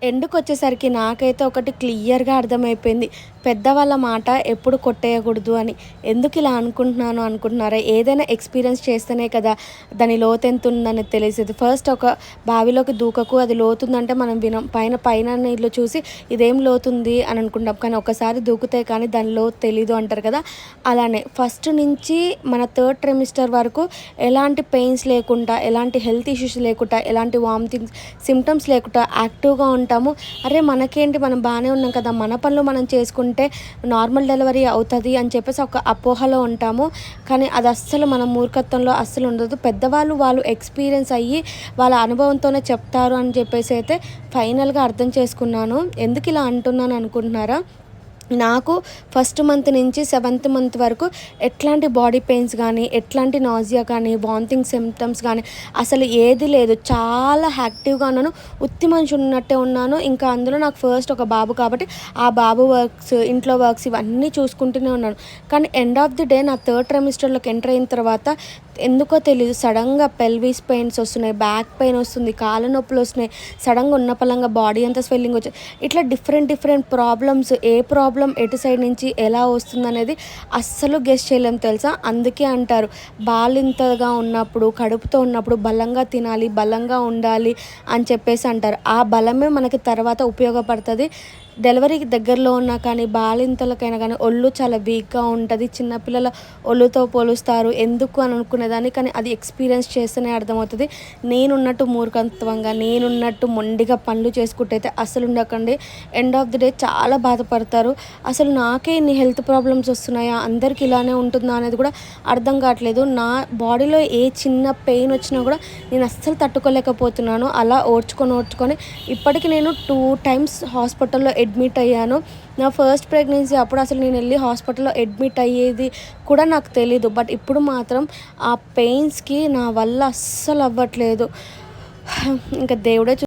ఎండుకొచ్చేసరికి నాకైతే ఒకటి క్లియర్‌గా అర్థమైపోయింది. పెద్దవాళ్ళ మాట ఎప్పుడు కొట్టేయకూడదు అని. ఎందుకు ఇలా అనుకుంటున్నాను అనుకుంటున్నారా? ఏదైనా ఎక్స్‌పీరియన్స్ చేస్తేనే కదా దాని లోతెంతుందని తెలిసేది. ఫస్ట్ ఒక బావిలోకి దూకకు, అది లోతుందంటే మనం వినం. పైన పైన నీళ్ళు చూసి ఇదేం లోతుంది అని అనుకుంటాం. కానీ ఒకసారి దూకితే కానీ దాని లోతు తెలీదు అంటారు కదా! అలానే ఫస్ట్ నుంచి మన థర్డ్ ట్రైమిస్టర్ వరకు ఎలాంటి పెయిన్స్ లేకుండా, ఎలాంటి హెల్త్ ఇష్యూస్ లేకుండా, ఎలాంటి వామిటింగ్స్ సింప్టమ్స్ లేకుండా యాక్టివ్‌గా ఉంటాము. అరే! మనకేంటి మనం బానే ఉన్నాం కదా! మన పనులు మనం చేసుకుంటే నార్మల్ డెలివరీ అవుతది అని చెప్పేసి ఒక అపోహలో ఉంటాము. కానీ అది అస్సలు మన మూర్ఖత్వంలో అస్సలు ఉండదు. పెద్దవాళ్ళు వాళ్ళు ఎక్స్‌పీరియన్స్ అయ్యి వాళ్ళ అనుభవంతోనే చెప్తారు అని చెప్పేసి అయితే ఫైనల్‌గా అర్థం చేసుకున్నాను. ఎందుకు ఇలా అంటున్నాను అనుకుంటున్నారా? నాకు ఫస్ట్ మంత్ నుంచి సెవెంత్ మంత్ వరకు ఎట్లాంటి బాడీ పెయిన్స్ కానీ, ఎట్లాంటి నాజియా కానీ, వామిటింగ్ సింప్టమ్స్ కానీ అసలు ఏది లేదు. చాలా యాక్టివ్‌గా ఉన్నాను. ఉత్తి మనిషి ఉన్నట్టే ఉన్నాను. ఇంకా అందులో నాకు ఫస్ట్ ఒక బాబు కాబట్టి ఆ బాబు వర్క్స్, ఇంట్లో వర్క్స్ ఇవన్నీ చూసుకుంటూనే ఉన్నాను. కానీ ఎండ్ ఆఫ్ ది డే నా థర్డ్ ట్రైమిస్టర్‌లోకి ఎంటర్ అయిన తర్వాత ఎందుకో తెలీదు సడెన్‌గా పెల్విస్ పెయిన్స్ వస్తున్నాయి, బ్యాక్ పెయిన్ వస్తుంది, కాళ్ళ నొప్పులొస్తున్నాయి. సడెన్‌గా ఉన్న పళంగా బాడీ అంతా స్వెల్లింగ్ వచ్చి ఇట్లా డిఫరెంట్ ప్రాబ్లమ్స్ ఏ ప్రాబ్లమ్ ఎటు సైడ్ నుంచి ఎలా వస్తుందనేది అస్సలు గెస్ చేయలేం తెలుసా? అందుకే అంటారు బాలింతగా ఉన్నప్పుడు, కడుపుతో ఉన్నప్పుడు బలంగా తినాలి, బలంగా ఉండాలి అని చెప్పేసి అంటారు. ఆ బలమే మనకి తర్వాత ఉపయోగపడతది. డెలివరీకి దగ్గరలో ఉన్నా కానీ, బాలింతలకైనా కానీ ఒళ్ళు చాలా వీక్‌గా ఉంటది. చిన్నపిల్లల ఒళ్ళుతో పోలుస్తారు. ఎందుకు అని అనుకునేదాన్ని. కానీ అది ఎక్స్‌పీరియన్స్ చేస్తేనే అర్థమవుతది. నేనున్నట్టు మూర్ఖత్వంగా, నేనున్నట్టు మొండిగా పనులు చేసుకుంటైతే అస్సలు ఉండకండి. ఎండ్ ఆఫ్ ది డే చాలా బాధపడతారు. అసలు నాకే ఇన్ని హెల్త్ ప్రాబ్లమ్స్ వస్తున్నాయా? అందరికి ఇలానే ఉంటుందా? అనేది కూడా అర్థం కావట్లేదు. నా బాడీలో ఏ చిన్న పెయిన్ వచ్చినా కూడా నేను అస్సలు తట్టుకోలేకపోతున్నాను. అలా ఓర్చుకొని ఇప్పటికి నేను 2 టైమ్స్ హాస్పిటల్‌లో అడ్మిట్ అయ్యాను. నా ఫస్ట్ ప్రెగ్నెన్సీ అప్పుడు అసలు నేనెళ్ళి హాస్పిటల్‌లో అడ్మిట్ అయ్యేది కూడా నాకు తెలీదు. బట్ ఇప్పుడు మాత్రం ఆ పెయిన్స్‌కి నా వల్ల అస్సలు అవ్వట్లేదు. ఇంకా దేవుడే